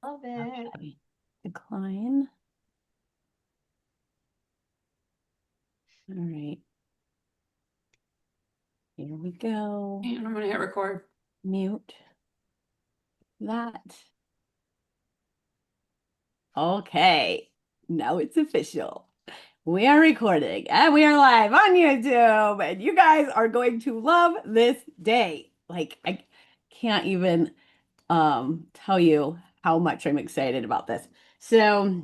Love it. Okay. Decline. All right. Here we go. And I'm gonna hit record. Mute that. Okay. Now it's official. We are recording and we are live on YouTube, and you guys are going to love this day. Like, I can't even tell you how much I'm excited about this. So,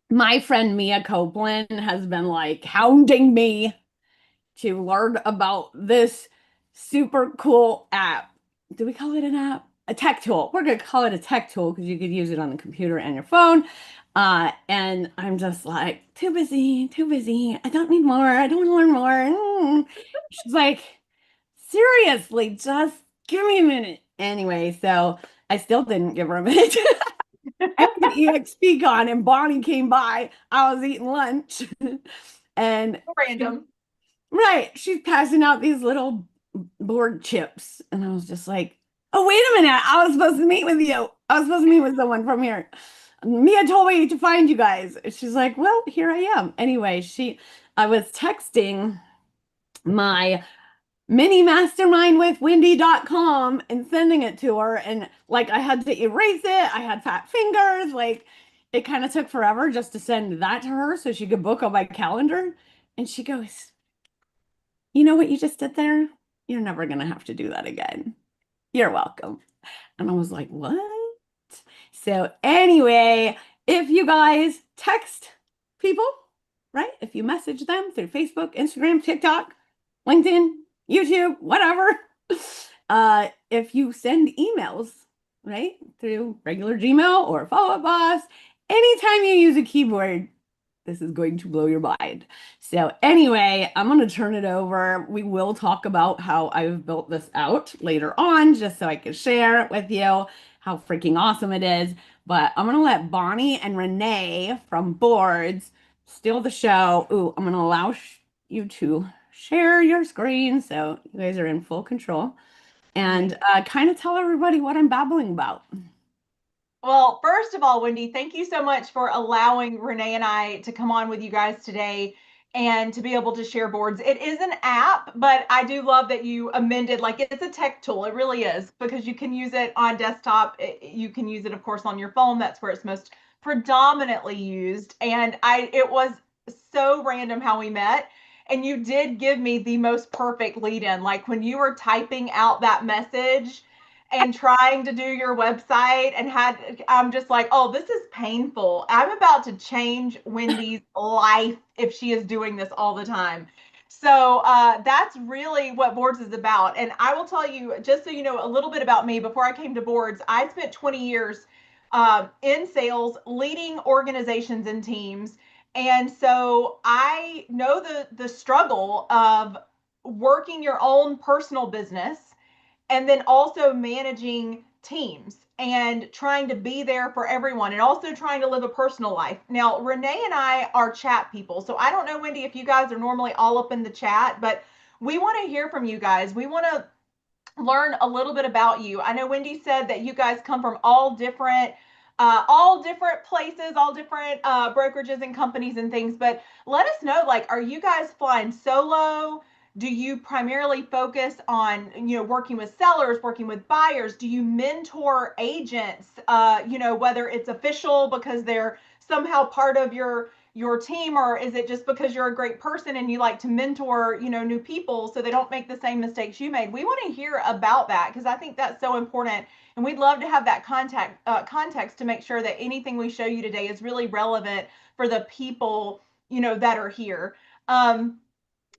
my friend Mia Copeland has been like hounding me to learn about this super cool app. Do we call it an app? A tech tool. We're going to call it a tech tool because you could use it on the computer and your phone. And I'm just like, too busy, too busy. I don't need more. I don't want to learn more. She's like, seriously, just give me a minute. Anyway, so I still didn't give her a minute. I had the EXP gone and Bonnie came by. I was eating lunch and Random. right. She's passing out these little board chips. And I was just like, oh, wait a minute. I was supposed to meet with you. I was supposed to meet with someone from here. Mia told me to find you guys. She's like, well, here I am. Anyway, I was texting my mini mastermind with Wendy.com and sending it to her. And like, I had to erase it. I had fat fingers. Like, it kind of took forever just to send that to her so she could book on my calendar. And she goes, you know what you just did there? You're never going to have to do that again. You're welcome. And I was like, what? So, anyway, if you guys text people, right? If you message them through Facebook, Instagram, TikTok, LinkedIn, YouTube, whatever, if you send emails, right, through regular Gmail or Follow Up Boss, anytime you use a keyboard, this is going to blow your mind. So anyway, I'm going to turn it over. We will talk about how I've built this out later on, just so I can share it with you how freaking awesome it is. But I'm going to let Bonnie and Renee from Boards steal the show. Ooh, I'm going to allow you to share your screen so you guys are in full control and kind of tell everybody what I'm babbling about. Well, first of all, Wendy, thank you so much for allowing Renee and I to come on with you guys today and to be able to share boards. It is an app, but I do love that you amended, like it's a tech tool. It really is because you can use it on desktop. You can use it, of course, on your phone. That's where it's most predominantly used. And it was so random how we met. And you did give me the most perfect lead in. Like when you were typing out that message, and trying to do your website and I'm just like, oh, this is painful. I'm about to change Wendy's life if she is doing this all the time. So that's really what Boards is about. And I will tell you, just so you know a little bit about me, before I came to Boards, I spent 20 years in sales, leading organizations and teams. And so I know the struggle of working your own personal business and then also managing teams and trying to be there for everyone and also trying to live a personal life. Now, Renee and I are chat people. So I don't know, Wendy, if you guys are normally all up in the chat, but we want to hear from you guys. We want to learn a little bit about you. I know Wendy said that you guys come from all different places, all different brokerages and companies and things. But let us know, like, are you guys flying solo? Do you primarily focus on, working with sellers, working with buyers? Do you mentor agents? Whether it's official because they're somehow part of your team, or is it just because you're a great person and you like to mentor, new people so they don't make the same mistakes you made? We want to hear about that because I think that's so important, and we'd love to have that context to make sure that anything we show you today is really relevant for the people, that are here.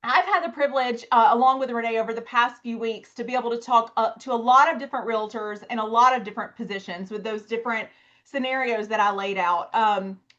I've had the privilege, along with Renee, over the past few weeks to be able to talk to a lot of different realtors in a lot of different positions with those different scenarios that I laid out,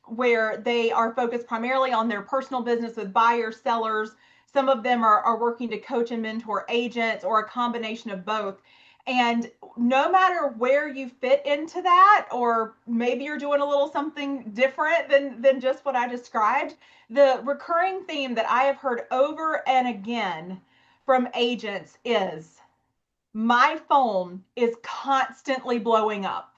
where they are focused primarily on their personal business with buyers, sellers. Some of them are working to coach and mentor agents or a combination of both. And no matter where you fit into that, or maybe you're doing a little something different than just what I described, the recurring theme that I have heard over and again from agents is my phone is constantly blowing up.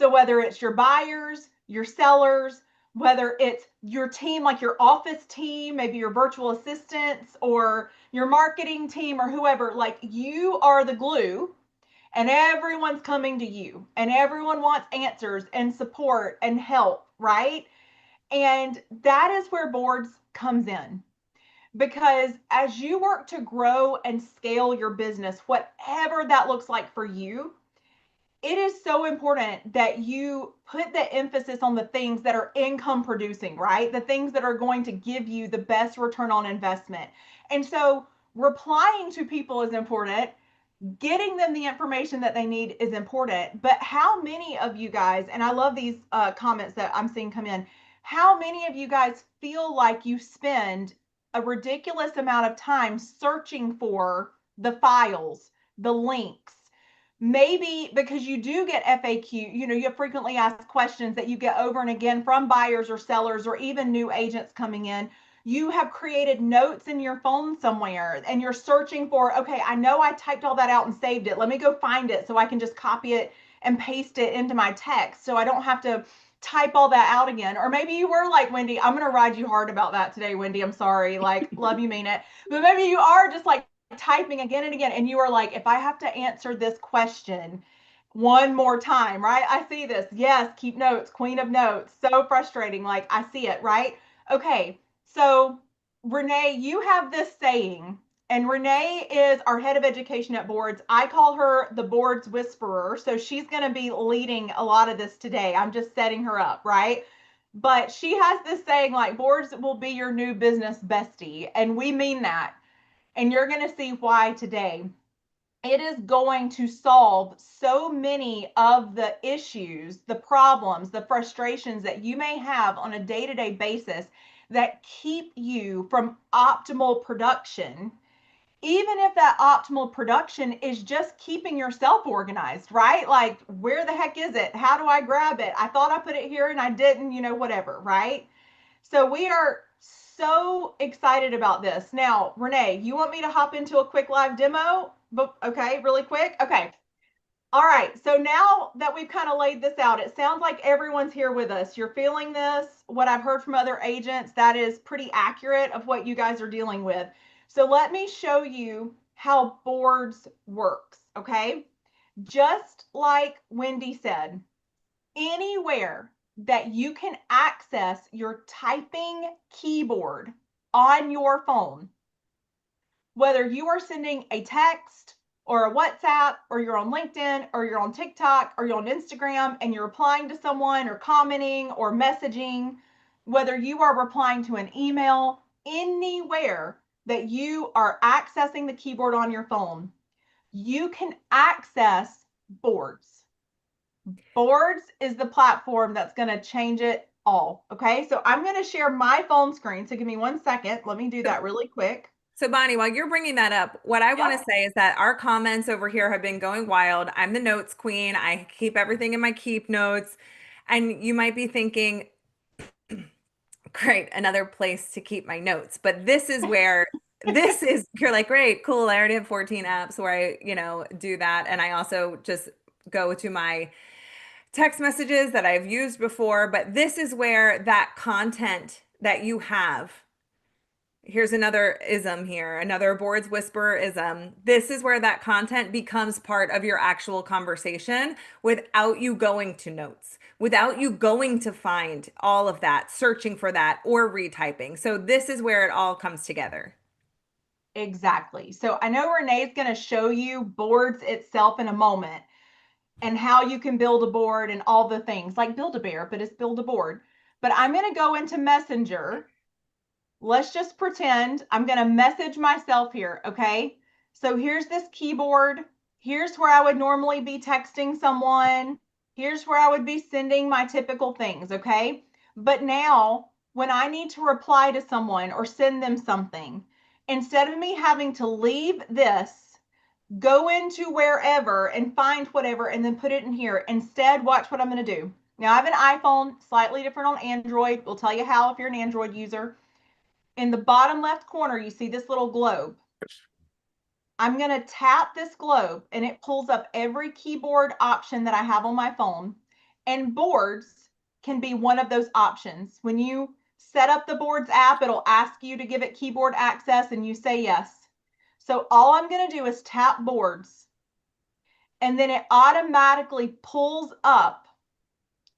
So whether it's your buyers, your sellers, whether it's your team, like your office team, maybe your virtual assistants or your marketing team or whoever, like you are the glue and everyone's coming to you and everyone wants answers and support and help, right? And that is where boards comes in, because as you work to grow and scale your business, whatever that looks like for you, it is so important that you put the emphasis on the things that are income producing, right? The things that are going to give you the best return on investment. And so replying to people is important. Getting them the information that they need is important. But how many of you guys, and I love these comments that I'm seeing come in, how many of you guys feel like you spend a ridiculous amount of time searching for the files, the links? Maybe because you do get FAQ, you have frequently asked questions that you get over and again from buyers or sellers or even new agents coming in. You have created notes in your phone somewhere and you're searching for, okay, I know I typed all that out and saved it. Let me go find it so I can just copy it and paste it into my text so I don't have to type all that out again. Or maybe you were like Wendy. I'm going to ride you hard about that today, Wendy. I'm sorry. Like, love you, mean it. But maybe you are just like typing again and again and you are like, if I have to answer this question one more time, right? I see this. Yes, keep notes, queen of notes. So frustrating. Like, I see it, right? Okay. So Renee, you have this saying, and Renee is our head of education at Boards. I call her the Boards Whisperer. So she's going to be leading a lot of this today. I'm just setting her up, right? But she has this saying like, Boards will be your new business bestie. And we mean that. And you're going to see why today. It is going to solve so many of the issues, the problems, the frustrations that you may have on a day-to-day basis that keep you from optimal production, even if that optimal production is just keeping yourself organized, right? Like, where the heck is it? How do I grab it? I thought I put it here and I didn't, whatever, right? So we are so excited about this. Now, Renee, you want me to hop into a quick live demo? Okay, really quick. Okay. All right. So now that we've kind of laid this out, it sounds like everyone's here with us. You're feeling this. What I've heard from other agents, that is pretty accurate of what you guys are dealing with. So let me show you how Boards works. Okay. Just like Wendy said, anywhere that you can access your typing keyboard on your phone, whether you are sending a text or a WhatsApp or you're on LinkedIn or you're on TikTok or you're on Instagram and you're replying to someone or commenting or messaging, whether you are replying to an email, anywhere that you are accessing the keyboard on your phone, you can access Boards. Boards is the platform that's going to change it all. Okay, so I'm going to share my phone screen. So give me 1 second. Let me do that really quick. So Bonnie, while you're bringing that up, what I want to say is that our comments over here have been going wild. I'm the notes queen. I keep everything in my keep notes. And you might be thinking, great, another place to keep my notes. But this is where you're like, great, cool. I already have 14 apps where I, do that. And I also just go to my text messages that I've used before. But this is where that content that you have, here's another ism here, another Boards Whisperer ism. This is where that content becomes part of your actual conversation without you going to notes, without you going to find all of that, searching for that or retyping. So this is where it all comes together. Exactly. So I know Renee's going to show you Boards itself in a moment and how you can build a board and all the things like Build-A-Bear, but it's Build a Board. But I'm going to go into Messenger. Let's just pretend I'm going to message myself here. Okay. So here's this keyboard. Here's where I would normally be texting someone. Here's where I would be sending my typical things. Okay. But now when I need to reply to someone or send them something, instead of me having to leave this, go into wherever and find whatever and then put it in here, instead, watch what I'm going to do. Now I have an iPhone, slightly different on Android. We'll tell you how if you're an Android user. In the bottom left corner, you see this little globe. I'm going to tap this globe and it pulls up every keyboard option that I have on my phone. And boards can be one of those options. When you set up the boards app, it'll ask you to give it keyboard access and you say yes. So all I'm going to do is tap boards, and then it automatically pulls up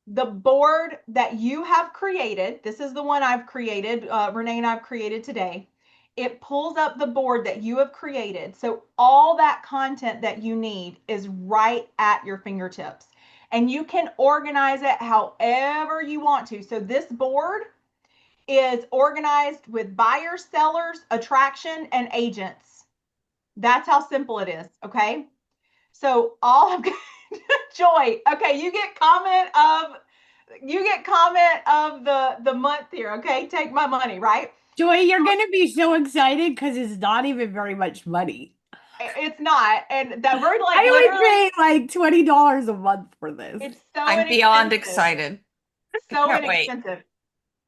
the board that you have created. This is the one I've created, Renee and I've created today. It pulls up the board that you have created. So all that content that you need is right at your fingertips. And you can organize it however you want to. So this board is organized with buyers, sellers, attraction, and agents. That's how simple it is, okay? So all of Joy, okay, you get comment of the month here, okay? Take my money, right? Joy, you're gonna be so excited because it's not even very much money. It's not, and that we're like I would literally, pay like $20 a month for this. it's so I'm beyond inexpensive. excited. So Can't wait. inexpensive.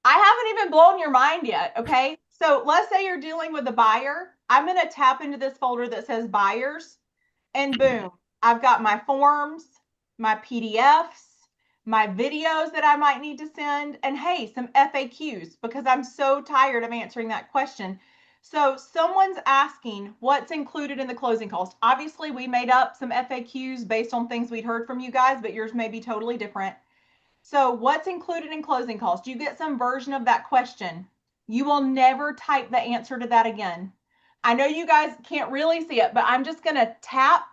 I haven't even blown your mind yet, okay? So let's say you're dealing with a buyer. I'm going to tap into this folder that says buyers, and boom, I've got my forms, my PDFs, my videos that I might need to send, and hey, some FAQs because I'm so tired of answering that question. So someone's asking what's included in the closing cost. Obviously, we made up some FAQs based on things we'd heard from you guys, but yours may be totally different. So what's included in closing cost? You get some version of that question. You will never type the answer to that again. I know you guys can't really see it, but I'm just going to tap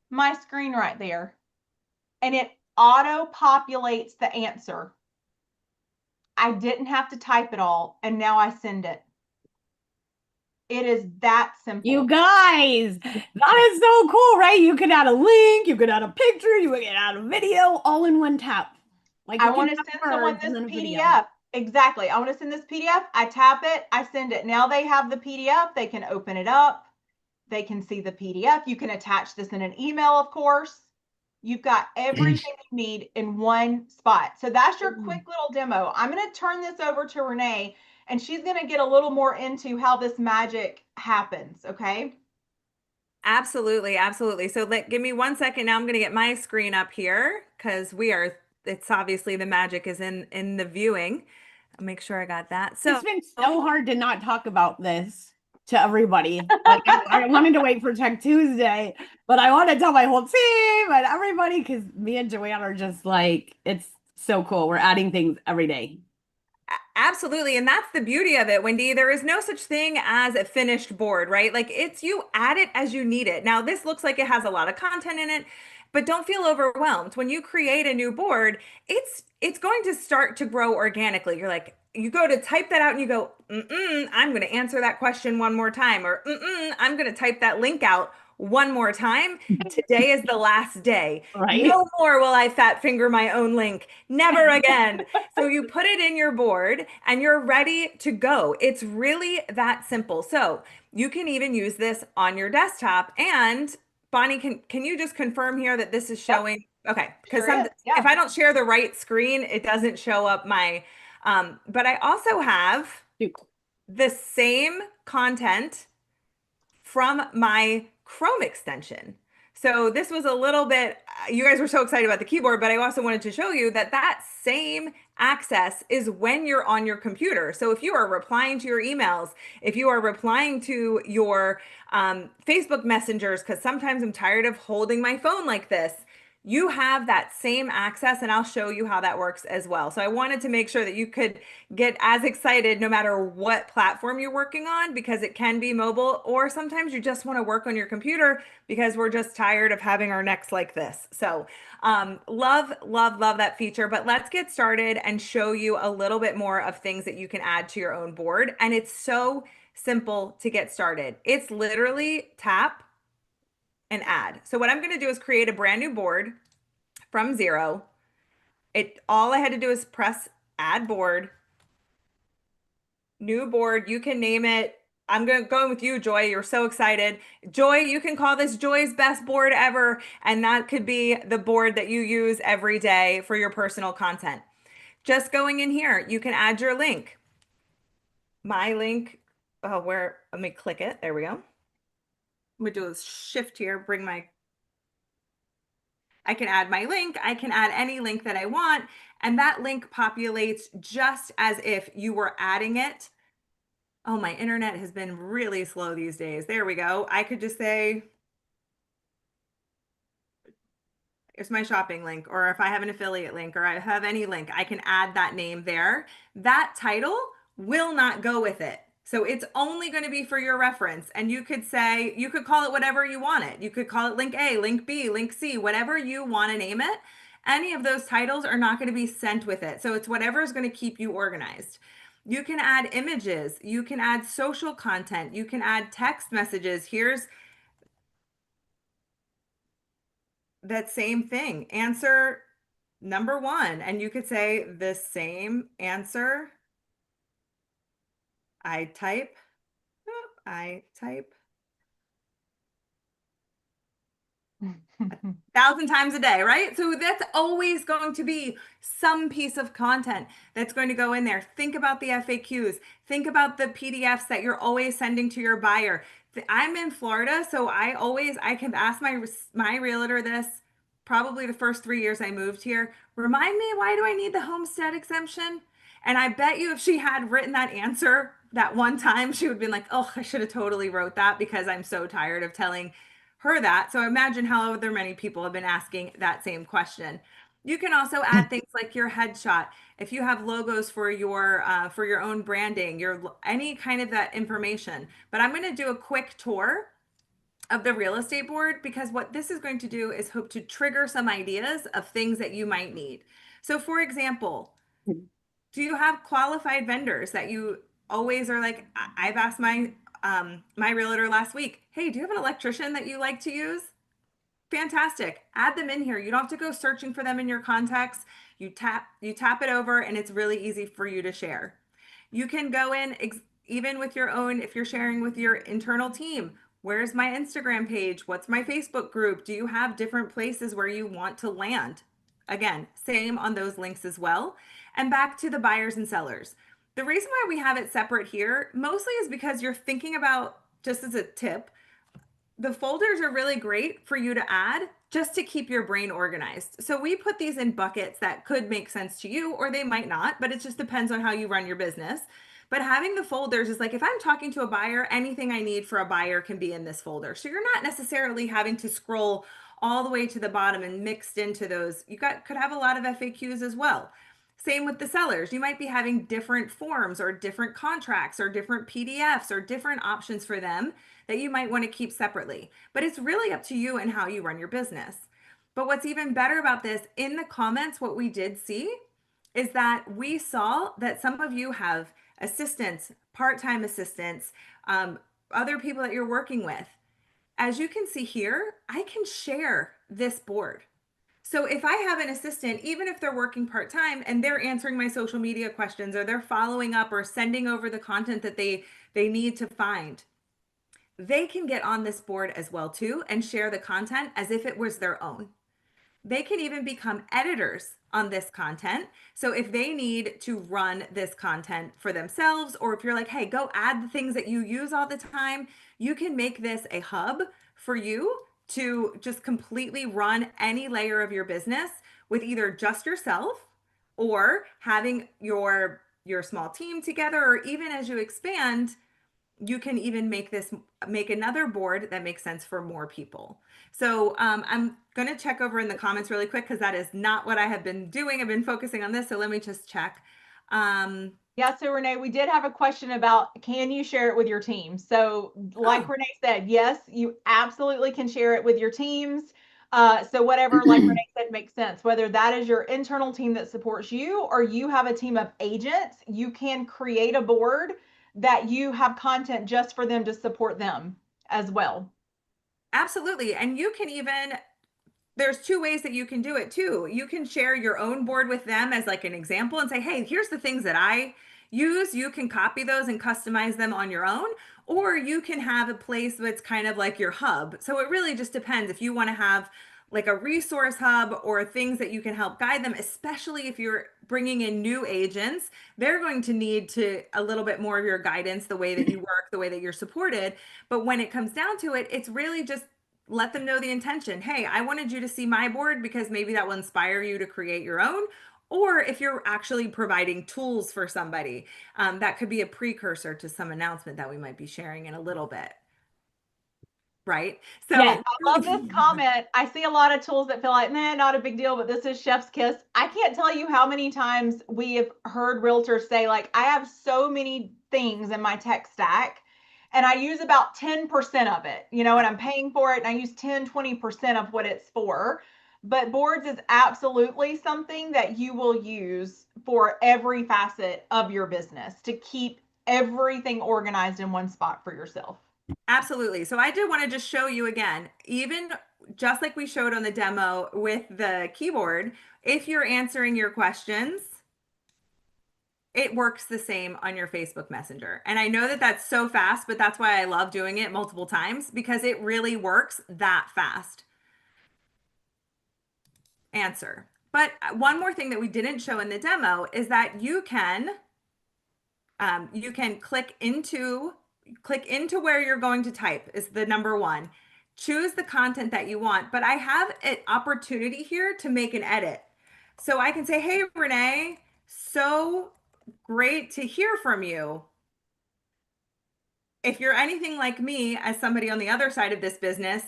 my screen right there and it auto populates the answer. I didn't have to type it all, and now I send it. It is that simple. You guys, that is so cool, right? You could add a link, you could add a picture, you could add a video all in one tap. Like I you can want to have send someone words and this then a video. PDF. Exactly. I want to send this PDF. I tap it, I send it. Now they have the PDF. They can open it up. They can see the PDF. You can attach this in an email, of course. You've got everything you need in one spot. So that's your quick little demo. I'm going to turn this over to Renee, and she's going to get a little more into how this magic happens, okay? Absolutely, absolutely. So give me 1 second. Now I'm going to get my screen up here because it's obviously the magic is in the viewing. I'll make sure I got that. So It's been so hard to not talk about this to everybody. Like I wanted to wait for Tech Tuesday, but I want to tell my whole team and everybody because me and Joanne are just like, it's so cool. We're adding things every day. absolutely. And that's the beauty of it, Wendy. There is no such thing as a finished board, right? Like it's you add it as you need it. Now, this looks like it has a lot of content in it, but don't feel overwhelmed. When you create a new board, it's going to start to grow organically. You're like, you go to type that out and you go, I'm going to answer that question one more time, or I'm going to type that link out one more time. Today is the last day. Right? No more will I fat finger my own link. Never again. So you put it in your board and you're ready to go. It's really that simple. So you can even use this on your desktop. And Bonnie, can you just confirm here that this is showing? Yep. Okay. Because Sure yeah. if I don't share the right screen, it doesn't show up my, but I also have the same content from my Chrome extension. So this was a little bit, you guys were so excited about the keyboard, but I also wanted to show you that that same access is when you're on your computer. So if you are replying to your emails, if you are replying to your Facebook messengers, because sometimes I'm tired of holding my phone like this, you have that same access, and I'll show you how that works as well. So I wanted to make sure that you could get as excited no matter what platform you're working on, because it can be mobile, or sometimes you just want to work on your computer because we're just tired of having our necks like this. So love, love, love that feature. But let's get started and show you a little bit more of things that you can add to your own board. And it's so simple to get started. It's literally tap and add. So what I'm going to do is create a brand new board from zero. All I had to do is press add board, new board. You can name it. I'm going with you, Joy. You're so excited. Joy, you can call this Joy's best board ever. And that could be the board that you use every day for your personal content. Just going in here, you can add your link. My link, let me click it. There we go. We do a shift here, I can add my link. I can add any link that I want. And that link populates just as if you were adding it. Oh, my internet has been really slow these days. There we go. I could just say, it's my shopping link, or if I have an affiliate link, or I have any link, I can add that name there. That title will not go with it. So it's only going to be for your reference. And you could say, you could call it whatever you want it. You could call it link A, link B, link C, whatever you want to name it. Any of those titles are not going to be sent with it. So it's whatever is going to keep you organized. You can add images. You can add social content. You can add text messages. Here's that same thing. Answer number one. And you could say the same answer. I type 1,000 times a day, right? So that's always going to be some piece of content that's going to go in there. Think about the FAQs. Think about the PDFs that you're always sending to your buyer. I'm in Florida, so I can ask my realtor this probably the first 3 years I moved here. Remind me, why do I need the homestead exemption? And I bet you if she had written that answer that one time, she would have been like, oh, I should have totally wrote that because I'm so tired of telling her that. So imagine how other many people have been asking that same question. You can also add things like your headshot. If you have logos for your own branding, your any kind of that information. But I'm going to do a quick tour of the real estate board because what this is going to do is hope to trigger some ideas of things that you might need. So for example, do you have qualified vendors that you always are like, I've asked my realtor last week, hey, do you have an electrician that you like to use? Fantastic. Add them in here. You don't have to go searching for them in your contacts. You tap it over and it's really easy for you to share. You can go in even with your own, if you're sharing with your internal team, where's my Instagram page? What's my Facebook group? Do you have different places where you want to land? Again, same on those links as well. And back to the buyers and sellers. The reason why we have it separate here mostly is because you're thinking about, just as a tip, the folders are really great for you to add just to keep your brain organized. So we put these in buckets that could make sense to you or they might not, but it just depends on how you run your business. But having the folders is like, if I'm talking to a buyer, anything I need for a buyer can be in this folder. So you're not necessarily having to scroll all the way to the bottom and mixed into those. Could have a lot of FAQs as well. Same with the sellers. You might be having different forms or different contracts or different PDFs or different options for them that you might want to keep separately. But it's really up to you and how you run your business. But what's even better about this, in the comments, what we did see is that we saw that some of you have assistants, part-time assistants, other people that you're working with. As you can see here, I can share this board. So if I have an assistant, even if they're working part-time and they're answering my social media questions or they're following up or sending over the content that they need to find, they can get on this board as well too and share the content as if it was their own. They can even become editors on this content. So if they need to run this content for themselves, or if you're like, hey, go add the things that you use all the time, you can make this a hub for you to just completely run any layer of your business with either just yourself or having your small team together, or even as you expand, you can even make another board that makes sense for more people. So I'm going to check over in the comments really quick because that is not what I have been doing. I've been focusing on this. So let me just check. Yeah, so Renee, we did have a question about, can you share it with your team? So like Renee said, yes, you absolutely can share it with your teams. So whatever, like Renee said, makes sense. Whether that is your internal team that supports you or you have a team of agents, you can create a board that you have content just for them to support them as well. Absolutely. And you can even, there's two ways that you can do it too. You can share your own board with them as like an example and say, hey, here's the things that I use. You can copy those and customize them on your own, or you can have a place that's kind of like your hub. So it really just depends if you want to have like a resource hub or things that you can help guide them, especially if you're bringing in new agents. They're going to need a little bit more of your guidance, the way that you work, the way that you're supported. But when it comes down to it, it's really just let them know the intention. Hey, I wanted you to see my board because maybe that will inspire you to create your own. Or if you're actually providing tools for somebody, that could be a precursor to some announcement that we might be sharing in a little bit. Right? So Yeah. I love this comment. I see a lot of tools that feel like, nah, not a big deal, but this is chef's kiss. I can't tell you how many times we have heard realtors say, like, I have so many things in my tech stack and I use about 10% of it, and I'm paying for it and I use 10, 20% of what it's for. But boards is absolutely something that you will use for every facet of your business to keep everything organized in one spot for yourself. absolutely. So I did want to just show you again, even just like we showed on the demo with the keyboard, if you're answering your questions, it works the same on your Facebook Messenger. And I know that that's so fast, but that's why I love doing it multiple times because it really works that fast. Answer. But one more thing that we didn't show in the demo is that you can click into where you're going to type is the number one. Choose the content that you want, but I have an opportunity here to make an edit. So I can say, hey, Renee, so great to hear from you. If you're anything like me, as somebody on the other side of this business,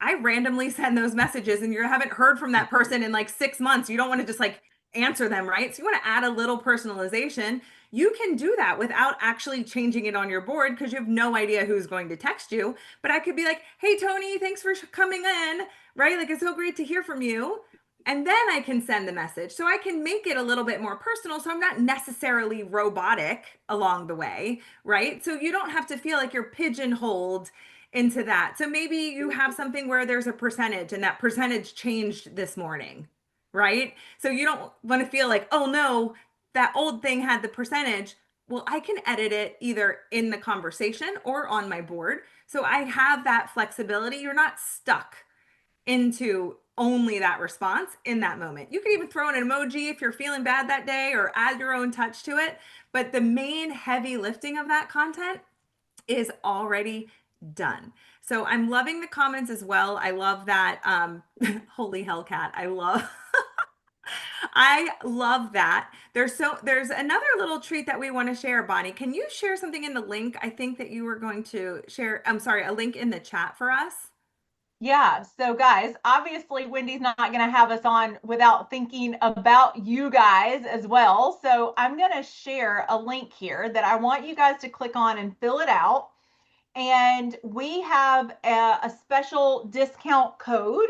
I randomly send those messages and you haven't heard from that person in like 6 months. You don't want to just like answer them, right? So you want to add a little personalization. You can do that without actually changing it on your board because you have no idea who's going to text you. But I could be like, hey, Tony, thanks for coming in, right? Like, it's so great to hear from you. And then I can send the message. So I can make it a little bit more personal. So I'm not necessarily robotic along the way, right? So you don't have to feel like you're pigeonholed into that. So maybe you have something where there's a percentage and that percentage changed this morning, right? So you don't want to feel like, oh no, that old thing had the percentage. Well, I can edit it either in the conversation or on my board. So I have that flexibility. You're not stuck into only that response in that moment. You can even throw in an emoji if you're feeling bad that day or add your own touch to it. But the main heavy lifting of that content is already done. So I'm loving the comments as well. I love that. Holy Hellcat. I love that. There's another little treat that we want to share, Bonnie. Can you share something in the link? I think that you were going to share, I'm sorry, a link in the chat for us. Yeah. So, guys, obviously, Wendy's not going to have us on without thinking about you guys as well. So, I'm going to share a link here that I want you guys to click on and fill it out. And we have a special discount code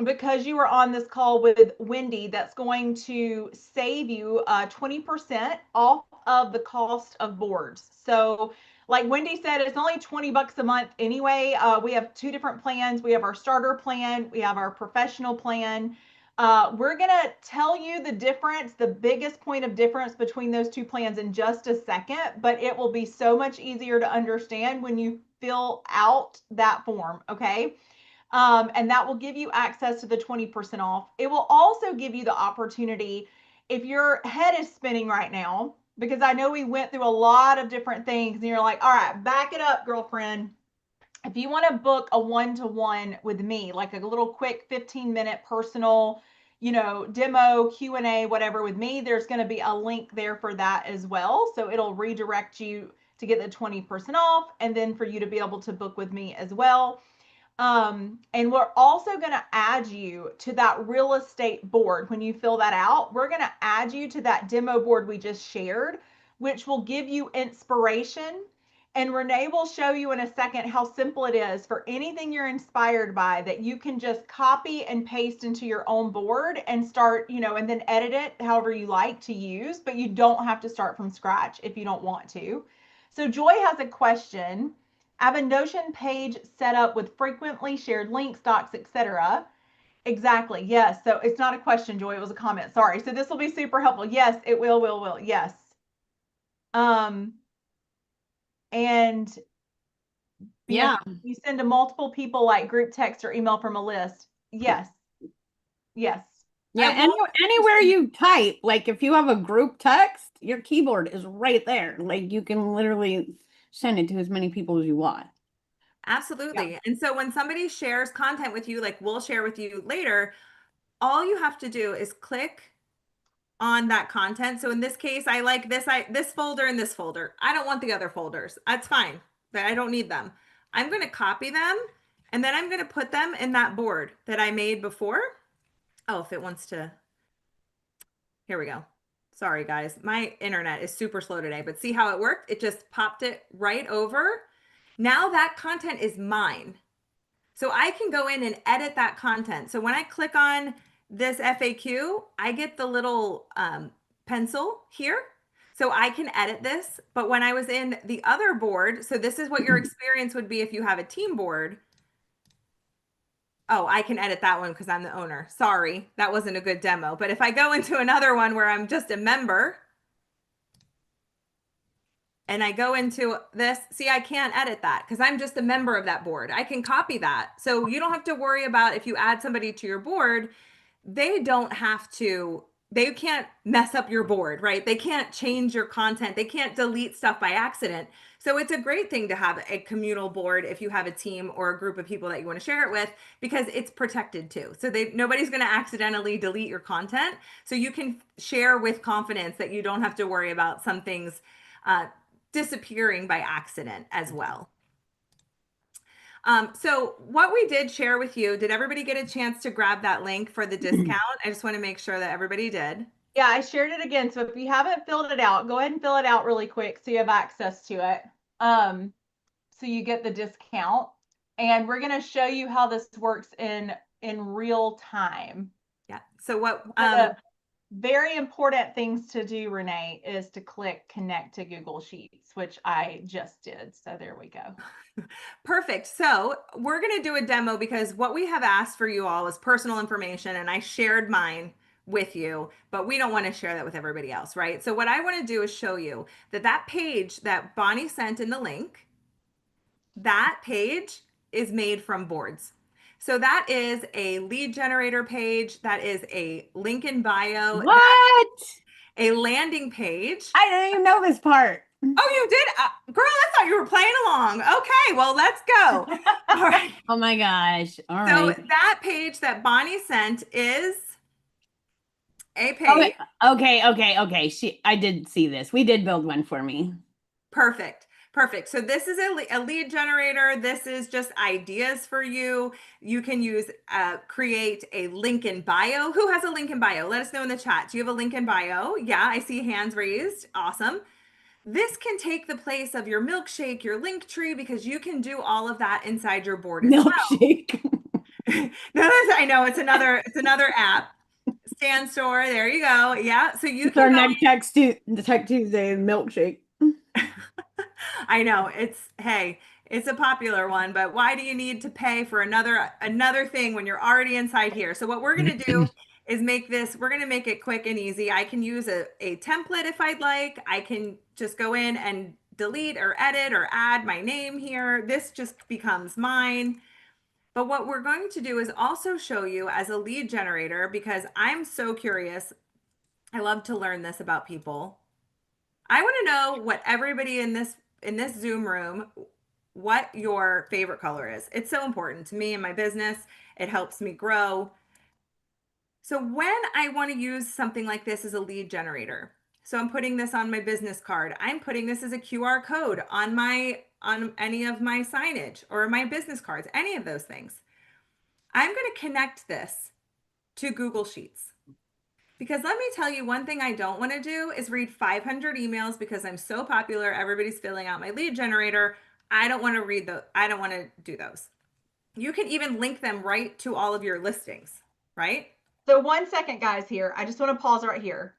because you were on this call with Wendy that's going to save you 20% off of the cost of boards. So, like Wendy said, it's only 20 bucks a month anyway. We have two different plans. We have our starter plan, we have our professional plan. We're going to tell you the difference, the biggest point of difference between those two plans in just a second, but it will be so much easier to understand when you fill out that form, okay? And that will give you access to the 20% off. It will also give you the opportunity, if your head is spinning right now, because I know we went through a lot of different things and you're like, all right, back it up, girlfriend. If you want to book a one-to-one with me, like a little quick 15-minute personal, demo, Q&A, whatever with me, there's going to be a link there for that as well. So it'll redirect you to get the 20% off and then for you to be able to book with me as well. And we're also going to add you to that real estate board. When you fill that out, we're going to add you to that demo board we just shared, which will give you inspiration. And Renee will show you in a second how simple it is for anything you're inspired by that you can just copy and paste into your own board and start, and then edit it however you like to use, but you don't have to start from scratch if you don't want to. So Joy has a question. I have a Notion page set up with frequently shared links, docs, etc. Exactly. Yes. So it's not a question, Joy. It was a comment. Sorry. So this will be super helpful. Yes, it will. Yes. And Yeah. you send to multiple people like group text or email from a list. Yes. Yes. Yeah. Anywhere you type, like if you have a group text, your keyboard is right there. Like you can literally send it to as many people as you want. Absolutely. And so when somebody shares content with you, like we'll share with you later, all you have to do is click on that content. So in this case, I like this folder and this folder. I don't want the other folders. That's fine, but I don't need them. I'm going to copy them and then I'm going to put them in that board that I made before. Oh, if it wants to, here we go. Sorry guys, my internet is super slow today, but see how it worked? It just popped it right over. Now that content is mine. So I can go in and edit that content. So when I click on this FAQ, I get the little pencil here. So I can edit this. But when I was in the other board, so this is what your experience would be if you have a team board. Oh, I can edit that one because I'm the owner. Sorry, that wasn't a good demo. But if I go into another one where I'm just a member, and I go into this, see, I can't edit that because I'm just a member of that board. I can copy that. So you don't have to worry about if you add somebody to your board, they can't mess up your board, right? They can't change your content. They can't delete stuff by accident. So it's a great thing to have a communal board if you have a team or a group of people that you want to share it with, because it's protected too. So nobody's going to accidentally delete your content. So you can share with confidence that you don't have to worry about some things disappearing by accident as well. So what we did share with you, did everybody get a chance to grab that link for the discount? I just want to make sure that everybody did. Yeah, I shared it again. So if you haven't filled it out, go ahead and fill it out really quick so you have access to it. So you get the discount. And we're going to show you how this works in real time. Yeah. So what very important things to do, Renee, is to click connect to Google Sheets, which I just did. So there we go. Perfect. So we're going to do a demo because what we have asked for you all is personal information, and I shared mine with you, but we don't want to share that with everybody else, right? So what I want to do is show you that page that Bonnie sent in the link, that page is made from boards. So that is a lead generator page. That is a link in bio. What? A landing page. I didn't even know this part. Oh, you did? Girl, I thought you were playing along. Okay, well, let's go. All right. Oh my gosh. All right. So that page that Bonnie sent is a page. Okay. I did see this. We did build one for me. Perfect. So this is a lead generator. This is just ideas for you. You can use, create a link in bio. Who has a link in bio? Let us know in the chat. Do you have a link in bio? Yeah, I see hands raised. Awesome. This can take the place of your milkshake, your link tree, because you can do all of that inside your board as milkshake. Well. No, I know it's another app. Stan Store. There you go. Yeah. So you can. Our next Tech Tuesday milkshake. I know it's a popular one, but why do you need to pay for another thing when you're already inside here? So what we're going to do is we're going to make it quick and easy. I can use a template if I'd like. I can just go in and delete or edit or add my name here. This just becomes mine. But what we're going to do is also show you as a lead generator, because I'm so curious. I love to learn this about people. I want to know what everybody in this Zoom room, what your favorite color is. It's so important to me and my business. It helps me grow. So when I want to use something like this as a lead generator, so I'm putting this on my business card, I'm putting this as a QR code on any of my signage or my business cards, any of those things. I'm going to connect this to Google Sheets. Because let me tell you, one thing I don't want to do is read 500 emails because I'm so popular. Everybody's filling out my lead generator. I don't want to read those. I don't want to do those. You can even link them right to all of your listings, right? So 1 second, guys, here. I just want to pause right here.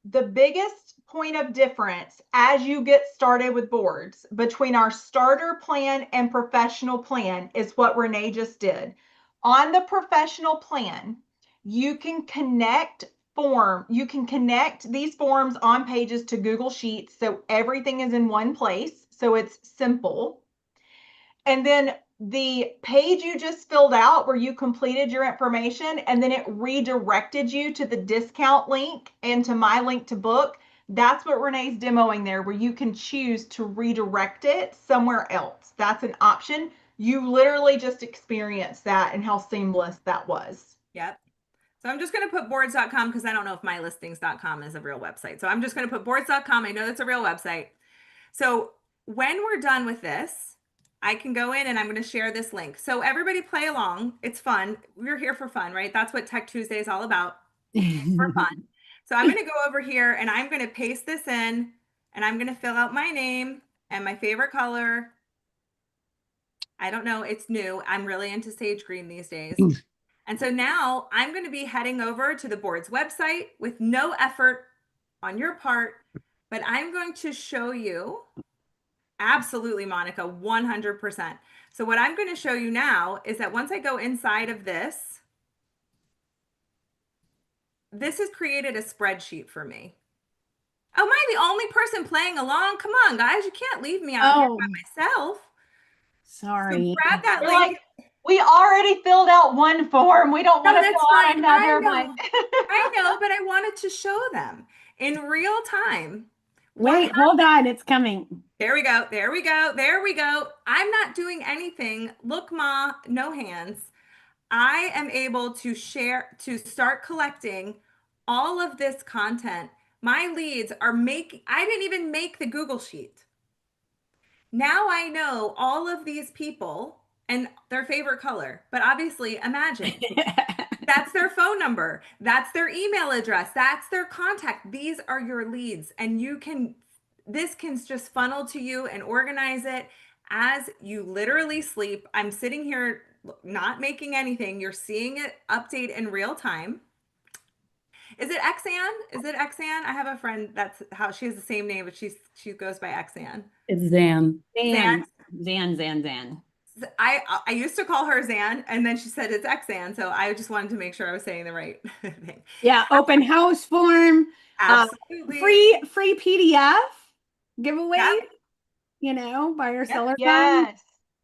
The biggest point of difference as you get started with boards between our starter plan and professional plan is what Renee just did. On the professional plan, you can connect these forms on pages to Google Sheets, so everything is in one place, so it's simple. And then the page you just filled out where you completed your information and then it redirected you to the discount link and to my link to book, that's what Renee's demoing there, where you can choose to redirect it somewhere else. That's an option. you literally just experienced that and how seamless that was. Yep. So I'm just going to put boards.com because I don't know if mylistings.com is a real website. So I'm just going to put boards.com. I know that's a real website. So when we're done with this, I can go in and I'm going to share this link. So everybody play along. It's fun. We're here for fun, right? That's what Tech Tuesday is all about. For fun. So I'm going to go over here and I'm going to paste this in and I'm going to fill out my name and my favorite color. I don't know. It's new. I'm really into sage green these days. And so now I'm going to be heading over to the board's website with no effort on your part, but I'm going to show you. Absolutely, Monica, 100%. So what I'm going to show you now is that once I go inside of this, this has created a spreadsheet for me. Oh, am I the only person playing along? Come on, guys, you can't leave me out here by myself. Sorry. So grab that You're link. like, we already filled out one form. We don't want to that's fill out fine. another I know. one. I know, but I wanted to show them in real time. Wait, hold on. It's coming. There we go. There we go. There we go. I'm not doing anything. Look, Ma, no hands. I am able to share, to start collecting all of this content. My leads are making, I didn't even make the Google Sheet. Now I know all of these people and their favorite color, but obviously imagine that's their phone number, that's their email address, that's their contact. These are your leads, and you can, this can just funnel to you and organize it as you literally sleep. I'm sitting here not making anything. You're seeing it update in real time. Is it Xan? Is it Xan? I have a friend that's how she has the same name, but she goes by Xan. It's Zan. Zan. I used to call her Zan, and then she said it's Xan, so I just wanted to make sure I was saying the right thing. Yeah, open house form. Absolutely. Free PDF giveaway. Yep. You know, by your seller. Yes.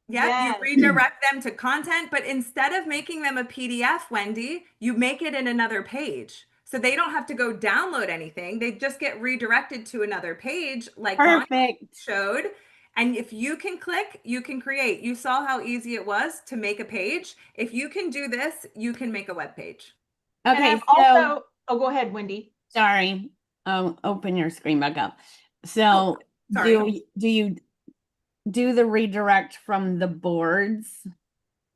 Yeah, Yes. you redirect them to content, but instead of making them a PDF, Wendy, you make it in another page. So they don't have to go download anything. They just get redirected to another page like Bonnie showed. And if you can click, you can create. You saw how easy it was to make a page. If you can do this, you can make a web page. Okay, also, oh, go ahead, Wendy. Sorry. Open your screen back up. So do you do the redirect from the boards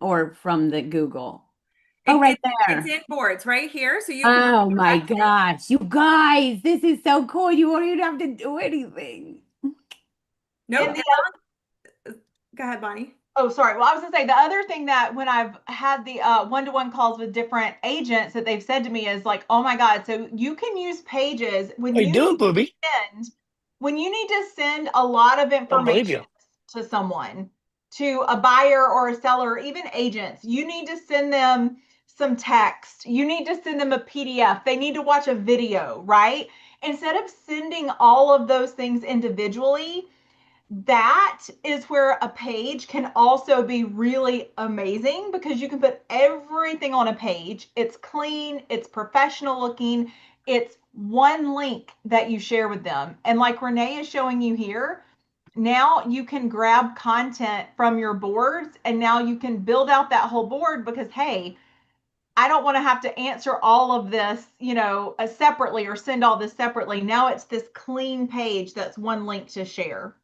or from the Google? Right there. It's in boards right here. So you can. Oh my gosh, you guys, this is so cool. You won't even have to do anything. No. Go ahead, Bonnie. Oh, sorry. Well, I was gonna say the other thing that when I've had the one-to-one calls with different agents that they've said to me is like, oh my God, so you can use pages when you need to send a lot of information to someone, to a buyer or a seller, or even agents. You need to send them some text. You need to send them a PDF. They need to watch a video, right? Instead of sending all of those things individually, that is where a page can also be really amazing because you can put everything on a page. It's clean, it's professional looking, it's one link that you share with them. And like Renee is showing you here, now you can grab content from your boards and now you can build out that whole board because, hey, I don't want to have to answer all of this, separately or send all this separately. Now it's this clean page that's one link to share.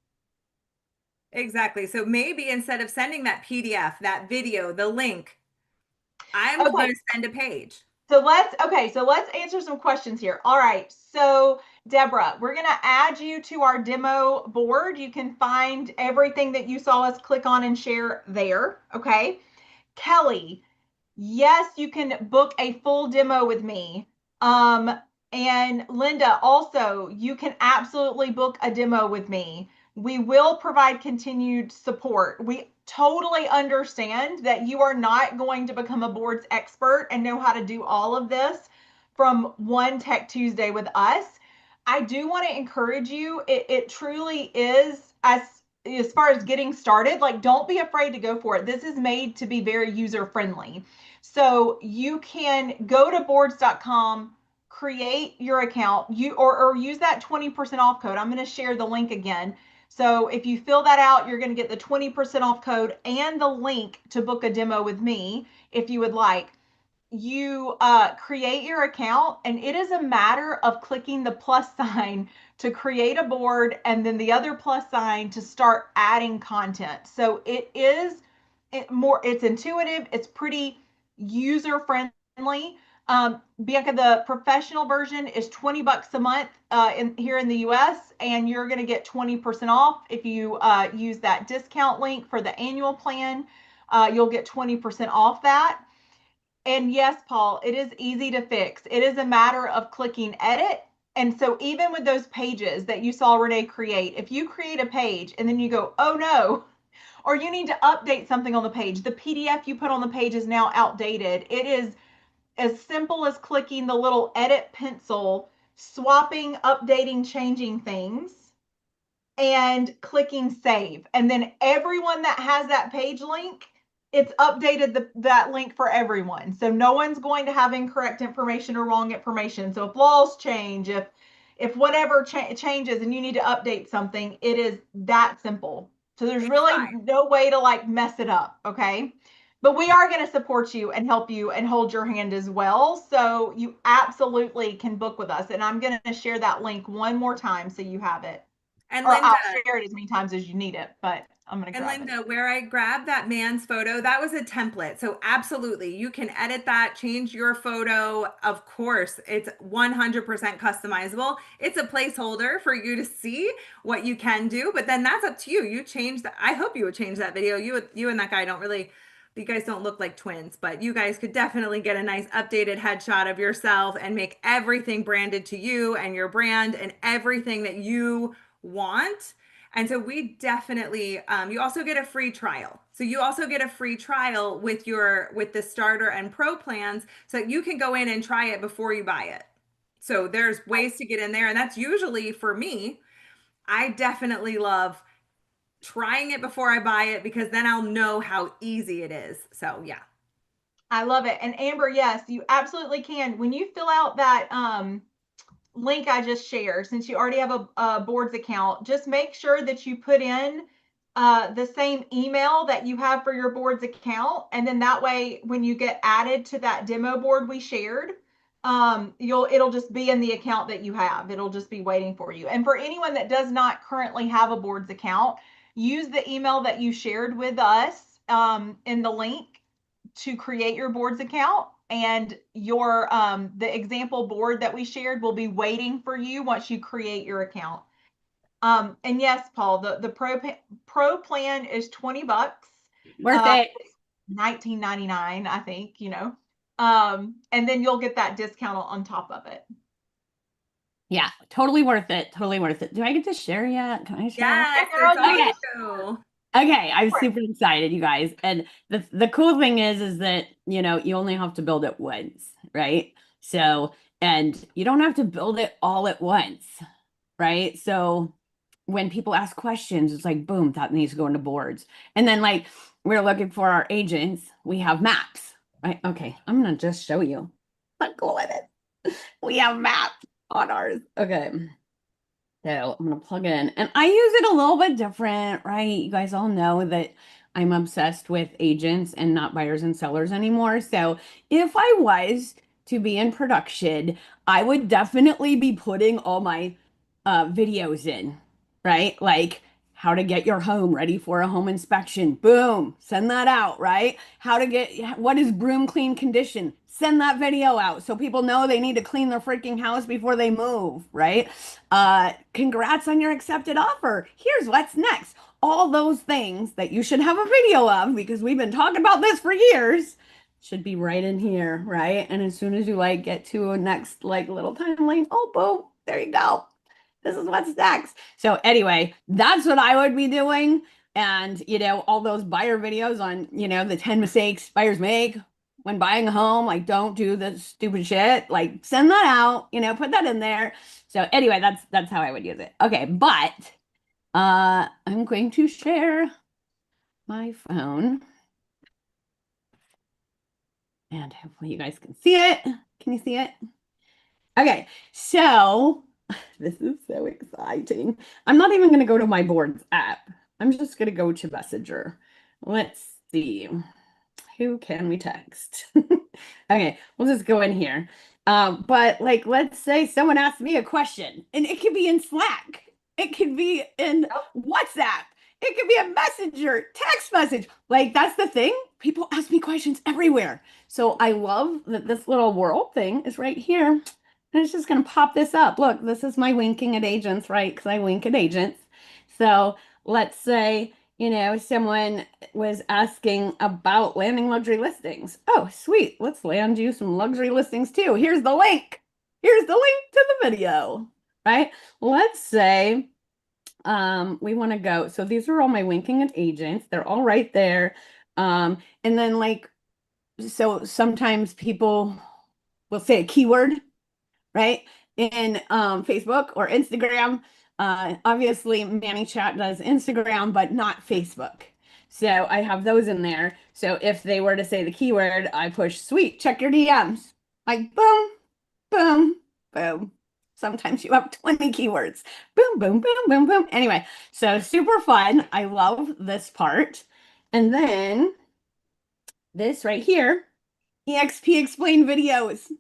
Exactly. So maybe instead of sending that PDF, that video, the link, I'm going to send a page. So let's answer some questions here. All right. So Deborah, we're going to add you to our demo board. You can find everything that you saw us click on and share there. Okay. Kelly, yes, you can book a full demo with me. And Linda, also, you can absolutely book a demo with me. We will provide continued support. We totally understand that you are not going to become a boards expert and know how to do all of this from one Tech Tuesday with us. I do want to encourage you. It truly is, as far as getting started, like, don't be afraid to go for it. This is made to be very user friendly. So you can go to boards.com, create your account, or use that 20% off code. I'm going to share the link again. So if you fill that out, you're going to get the 20% off code and the link to book a demo with me if you would like. You create your account, and it is a matter of clicking the plus sign to create a board and then the other plus sign to start adding content. So it's intuitive, it's pretty user friendly. Bianca, the professional version is $20 a month here in the US, and you're going to get 20% off if you use that discount link for the annual plan. You'll get 20% off that. And yes, Paul, it is easy to fix. It is a matter of clicking edit. And so even with those pages that you saw Renee create, if you create a page and then you go, oh no, or you need to update something on the page, the PDF you put on the page is now outdated. It is as simple as clicking the little edit pencil, swapping, updating, changing things, and clicking save. And then everyone that has that page link, it's updated that link for everyone. So no one's going to have incorrect information or wrong information. So if laws change, if whatever changes and you need to update something, it is that simple. So there's really no way to like mess it up, okay? But we are going to support you and help you and hold your hand as well. So you absolutely can book with us. And I'm going to share that link one more time so you have it. And or Linda, I'll share it as many times as you need it, but I'm going to grab Linda, it. where I grabbed that man's photo, that was a template. So absolutely, you can edit that, change your photo. Of course, it's 100% customizable. It's a placeholder for you to see what you can do, but then that's up to you. You change that. I hope you would change that video. You and that guy don't really, you guys don't look like twins, but you guys could definitely get a nice updated headshot of yourself and make everything branded to you and your brand and everything that you want. And so we definitely, you also get a free trial. So you also get a free trial with the starter and pro plans so that you can go in and try it before you buy it. So there's ways to get in there. And that's usually for me, I definitely love trying it before I buy it because then I'll know how easy it is. So yeah. I love it. And Amber, yes, you absolutely can. When you fill out that link I just shared, since you already have a boards account, just make sure that you put in the same email that you have for your boards account. And then that way, when you get added to that demo board we shared, it'll just be in the account that you have. It'll just be waiting for you. And for anyone that does not currently have a boards account, use the email that you shared with us in the link to create your boards account, and your the example board that we shared will be waiting for you once you create your account. And yes, Paul, the pro plan is $20. Worth it. $19.99, I think, and then you'll get that discount on top of it. Yeah, totally worth it. Totally worth it. Do I get to share yet? Can I share? Yes, Yeah, girl, Okay, I'm super excited, you guys. And the cool thing is that, you only have to build it once, right? So, and you don't have to build it all at once, right? So when people ask questions, it's like, boom, that needs to go into boards. And then like we're looking for our agents, we have maps, right? Okay, I'm gonna just show you. Let go with it. We have maps on ours. Okay. So I'm going to plug in, and I use it a little bit different, right? You guys all know that I'm obsessed with agents and not buyers and sellers anymore. So if I was to be in production, I would definitely be putting all my videos in, right? Like how to get your home ready for a home inspection. Boom, send that out, right? What is broom clean condition? Send that video out so people know they need to clean their freaking house before they move, right? Congrats on your accepted offer. Here's what's next. All those things that you should have a video of because we've been talking about this for years should be right in here, right? And as soon as you like get to a next like little timeline, oh, boom, there you go. This is what's next. So anyway, that's what I would be doing. And, all those buyer videos on, the 10 mistakes buyers make when buying a home, like don't do the stupid shit, like send that out, put that in there. So anyway, that's how I would use it. Okay, but I'm going to share my phone. And hopefully you guys can see it. Can you see it? Okay, so This is so exciting. I'm not even going to go to my boards app. I'm just going to go to Messenger. Let's see. Who can we text? Okay, we'll just go in here. But like, let's say someone asks me a question, and it could be in Slack, it could be in WhatsApp, it could be a messenger, text message. Like, that's the thing. People ask me questions everywhere. So I love that this little world thing is right here. And it's just going to pop this up. Look, this is my winking at agents, right? Because I wink at agents. So let's say, someone was asking about landing luxury listings. Oh, sweet. Let's land you some luxury listings too. Here's the link. Here's the link to the video, right? Let's say we want to go. So these are all my winking at agents. They're all right there. And then so sometimes people will say a keyword, right? In Facebook or Instagram. Obviously, ManyChat does Instagram, but not Facebook. So I have those in there. So if they were to say the keyword, I push sweet, check your DMs. Like boom, boom, boom. Sometimes you have 20 keywords. Boom, boom, boom, boom, boom. Anyway, so super fun. I love this part. And then this right here, EXP explain videos,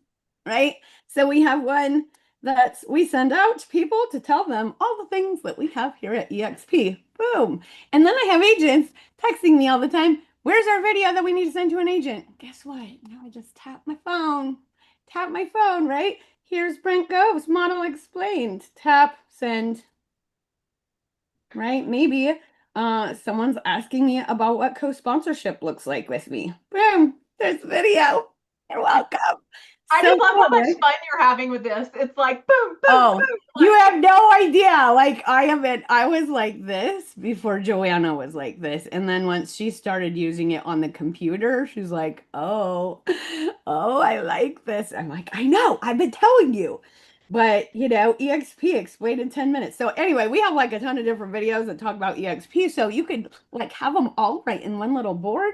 right? So we have one that we send out to people to tell them all the things that we have here at EXP. Boom. And then I have agents texting me all the time. Where's our video that we need to send to an agent? Guess what? Now I just tap my phone. Tap my phone, right? Here's Brent Gove's model explained. Tap send. Right? Maybe someone's asking me about what co-sponsorship looks like with me. Boom. There's video. You're welcome. I So just love how much cool. fun you're having with this. It's like boom, boom, Oh, boom. you have no idea. Like I was like this before Joanna was like this. And then once she started using it on the computer, she's like, oh, oh, I like this. I'm like, I know, I've been telling you. But EXP explained in 10 minutes. So anyway, we have like a ton of different videos that talk about EXP. So you could like have them all right in one little board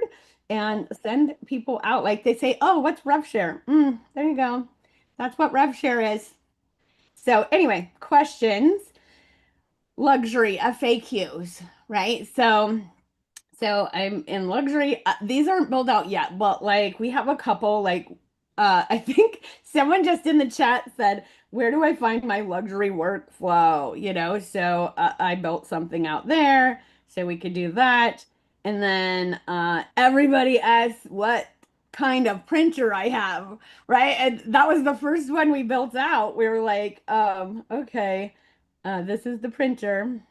and send people out. Like they say, oh, what's RevShare? There you go. That's what RevShare is. So anyway, questions, luxury FAQs, right? So I'm in luxury. These aren't built out yet, but like we have a couple like I think someone just in the chat said, where do I find my luxury workflow? So I built something out there so we could do that. And then everybody asks what kind of printer I have, right? And that was the first one we built out. We were like, okay, this is the printer.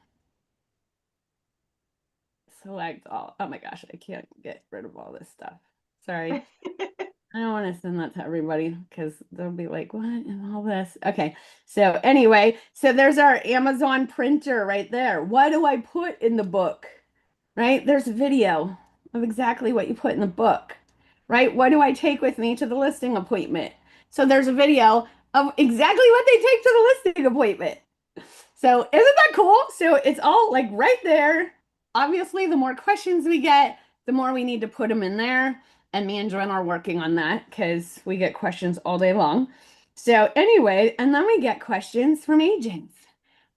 Select all. Oh my gosh, I can't get rid of all this stuff. Sorry. I don't want to send that to everybody because they'll be like, what and all this? Okay. So anyway, so there's our Amazon printer right there. What do I put in the book? Right? There's a video of exactly what you put in the book. Right? What do I take with me to the listing appointment? So there's a video of exactly what they take to the listing appointment. So isn't that cool? So it's all like right there. Obviously, the more questions we get, the more we need to put them in there. And me and Joanne are working on that because we get questions all day long. So anyway, and then we get questions from agents,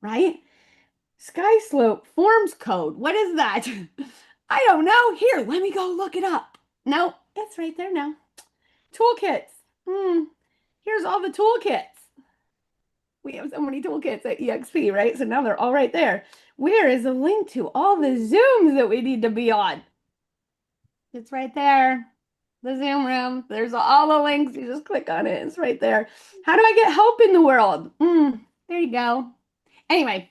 right? Sky slope forms code. What is that? I don't know. Here, let me go look it up. No, it's right there now. Toolkits. Here's all the toolkits. We have so many toolkits at EXP, right? So now they're all right there. Where is the link to all the Zooms that we need to be on? It's right there. The Zoom room. There's all the links. You just click on it. It's right there. How do I get help in the world? There you go. Anyway,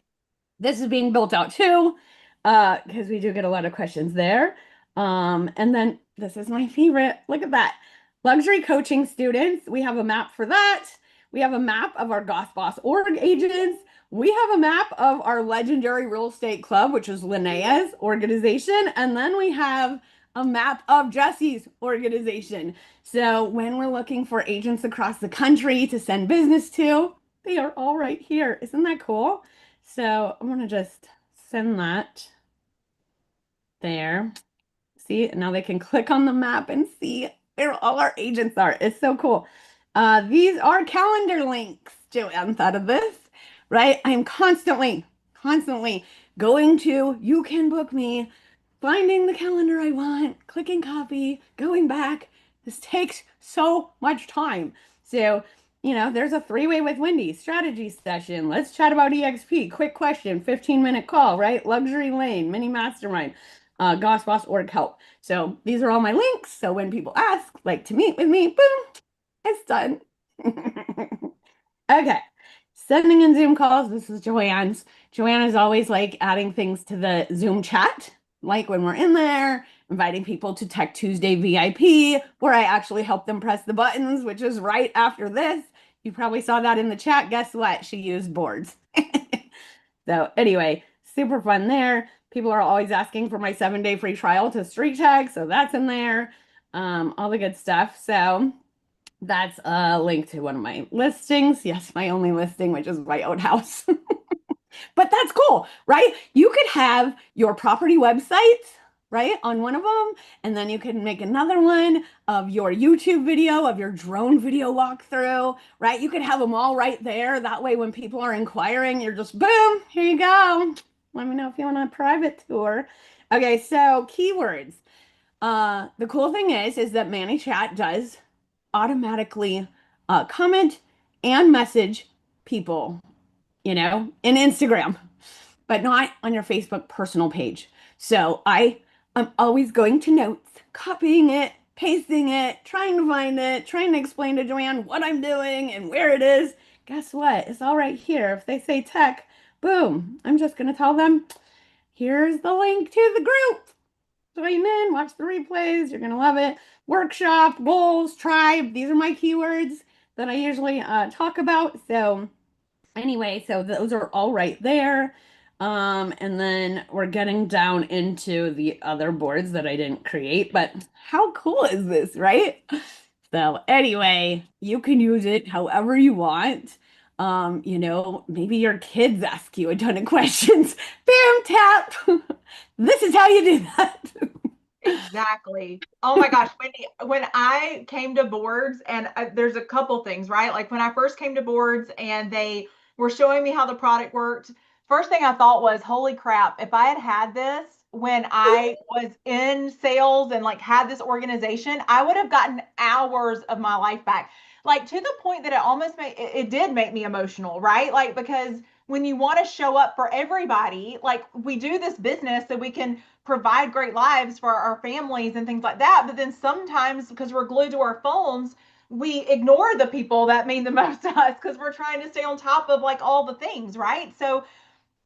this is being built out too, because we do get a lot of questions there. And then this is my favorite. Look at that. Luxury coaching students. We have a map for that. We have a map of our Goth Boss org agents. We have a map of our legendary real estate club, which is Linnea's organization. And then we have a map of Jesse's organization. So when we're looking for agents across the country to send business to, they are all right here. Isn't that cool? So I'm going to just send that there. See, now they can click on the map and see where all our agents are. It's so cool. These are calendar links. Joanne thought of this, right? I am constantly, constantly going to You Can Book Me, finding the calendar I want, clicking copy, going back. This takes so much time. So, there's a three-way with Wendy strategy session. Let's chat about EXP. Quick question, 15-minute call, right? Luxury Lane, mini mastermind, Goss Boss org help. So these are all my links. So when people ask, like to meet with me, boom, it's done. Okay. Sending in Zoom calls. This is Joanne's. Joanne is always like adding things to the Zoom chat, like when we're in there, inviting people to Tech Tuesday VIP, where I actually help them press the buttons, which is right after this. You probably saw that in the chat. Guess what? She used boards. So anyway, super fun there. People are always asking for my 7-day free trial to Street Tech, so that's in there. All the good stuff. So that's a link to one of my listings. Yes, my only listing, which is my own house. But that's cool, right? You could have your property website, right, on one of them, and then you can make another one of your YouTube video, of your drone video walkthrough, right? You could have them all right there. That way, when people are inquiring, you're just boom, here you go. Let me know if you want a private tour. Okay, so keywords. The cool thing is that ManyChat does automatically comment and message people, in Instagram, but not on your Facebook personal page. So I'm always going to notes, copying it, pasting it, trying to find it, trying to explain to Joanne what I'm doing and where it is. Guess what? It's all right here. If they say tech, boom, I'm just going to tell them, here's the link to the group. Join in, watch the replays. You're going to love it. Workshop, goals, tribe. These are my keywords that I usually talk about. So anyway, so those are all right there. And then we're getting down into the other boards that I didn't create, but how cool is this, right? So anyway, you can use it however you want. Maybe your kids ask you a ton of questions. Bam, tap. This is how you do that. Exactly. Oh my gosh, Wendy, when I came to boards, and there's a couple things, right? Like when I first came to boards and they were showing me how the product worked, first thing I thought was, holy crap, if I had had this when I was in sales and like had this organization, I would have gotten hours of my life back. Like to the point that it almost it did make me emotional, right? Like because when you want to show up for everybody, like we do this business so we can provide great lives for our families and things like that. But then sometimes because we're glued to our phones, we ignore the people that mean the most to us because we're trying to stay on top of like all the things, right? So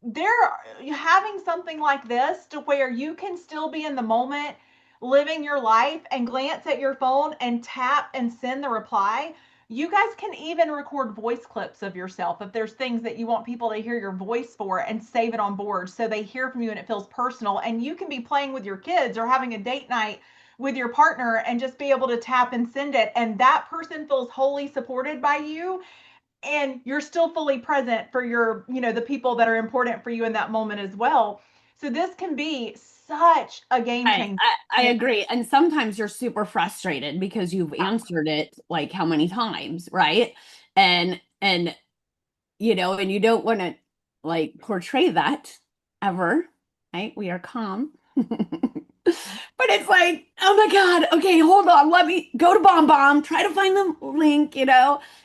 they're having something like this to where you can still be in the moment, living your life and glance at your phone and tap and send the reply. You guys can even record voice clips of yourself if there's things that you want people to hear your voice for and save it on board so they hear from you and it feels personal. And you can be playing with your kids or having a date night with your partner and just be able to tap and send it. And that person feels wholly supported by you, and you're still fully present for your, the people that are important for you in that moment as well. So this can be such a game I, changer. I agree. And sometimes you're super frustrated because you've answered it like how many times, right? And you don't want to like portray that ever, right? We are calm. But it's like, oh my God, okay, hold on. Let me go to Bomb Bomb, try to find the link, and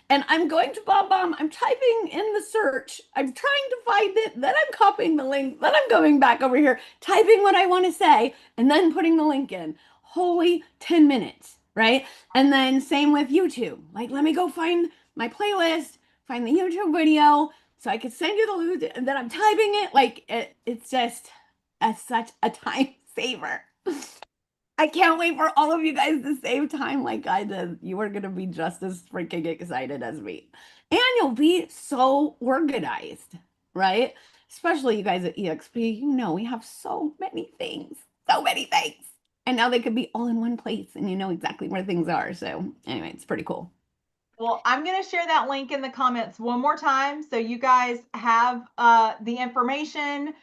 I'm going to Bomb Bomb. I'm typing in the search. I'm trying to find it. Then I'm copying the link. Then I'm going back over here, typing what I want to say, and then putting the link in. Holy 10 minutes, right? And then same with YouTube. Like, let me go find my playlist, find the YouTube video so I could send you the link, and then I'm typing it. Like, it's just such a time saver. I can't wait for all of you guys to save time like I did. You are going to be just as freaking excited as me. And you'll be so organized, right? Especially you guys at EXP. We have so many things, so many things. And now they could be all in one place and you know exactly where things are. So, anyway, it's pretty cool. Well, I'm going to share that link in the comments one more time so you guys have the information.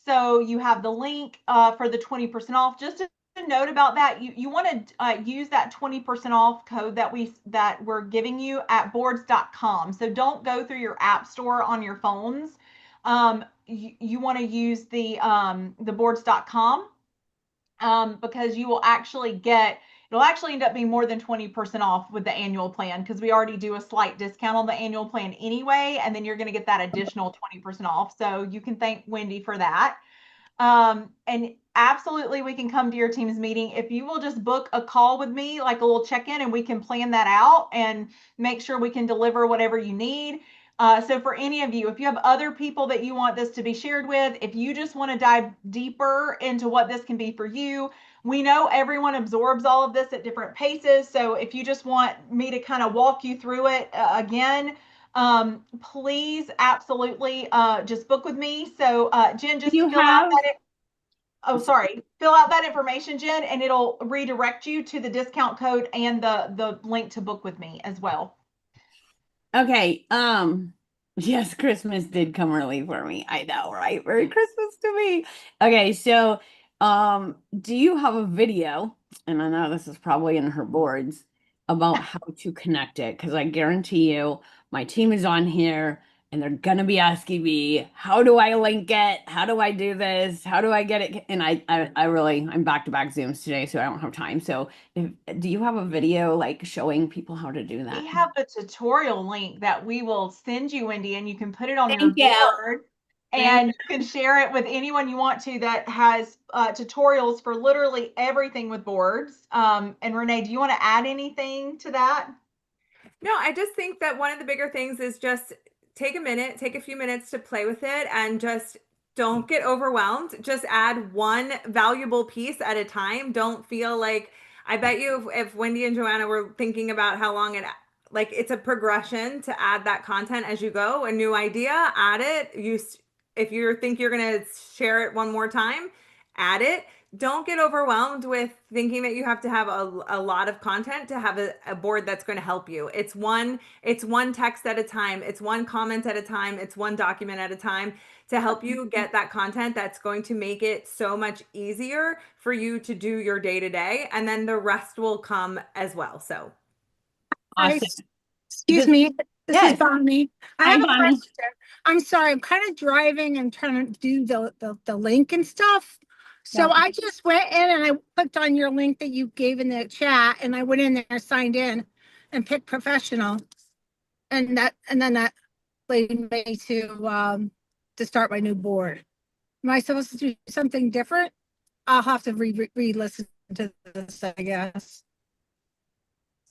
So you have the link for the 20% off. Just note about that, you want to use that 20% off code that we're giving you at boards.com. So don't go through your app store on your phones. You want to use the boards.com, because you will actually it'll actually end up being more than 20% off with the annual plan, because we already do a slight discount on the annual plan anyway, and then you're going to get that additional 20% off. So you can thank Wendy for that. And absolutely, we can come to your team's meeting. If you will just book a call with me, like a little check-in, and we can plan that out and make sure we can deliver whatever you need. So for any of you, if you have other people that you want this to be shared with, if you just want to dive deeper into what this can be for you, we know everyone absorbs all of this at different paces. So if you just want me to kind of walk you through it again, please absolutely just book with me. So Jen, just You fill out have that. Oh, sorry. Fill out that information, Jen, and it'll redirect you to the discount code and the link to book with me as well. Okay, yes, Christmas did come early for me. I know, right? Merry Christmas to me. Okay, so do you have a video? And I know this is probably in her boards about how to connect it, because I guarantee you my team is on here and they're gonna be asking me, how do I link it? How do I do this? How do I get it? And I really, I'm back-to-back Zooms today, so I don't have time. So do you have a video like showing people how to do that? We have a tutorial link that we will send you, Wendy, and you can put it on your Thank you. board, and you can share it with anyone you want to that has tutorials for literally everything with boards. And Renee, do you want to add anything to that? No, I just think that one of the bigger things is just take a few minutes to play with it, and just don't get overwhelmed. Just add one valuable piece at a time. Don't feel like, I bet you if Wendy and Joanna were thinking about how long like it's a progression to add that content as you go. A new idea, add it. If you think you're going to share it one more time, add it. Don't get overwhelmed with thinking that you have to have a lot of content to have a board that's going to help you. It's one text at a time. It's one comment at a time. It's one document at a time to help you get that content that's going to make it so much easier for you to do your day to day. And then the rest will come as well. So Awesome. Excuse me, this is Yes. Bonnie. I Hi, have a Bonnie. question. I'm sorry, I'm kind of driving and trying to do the link and stuff. So Yeah. I just went in and I clicked on your link that you gave in the chat, and I went in there, signed in, and picked professional. And then that led me to start my new board. Am I supposed to do something different? I'll have to re-listen to this, I guess.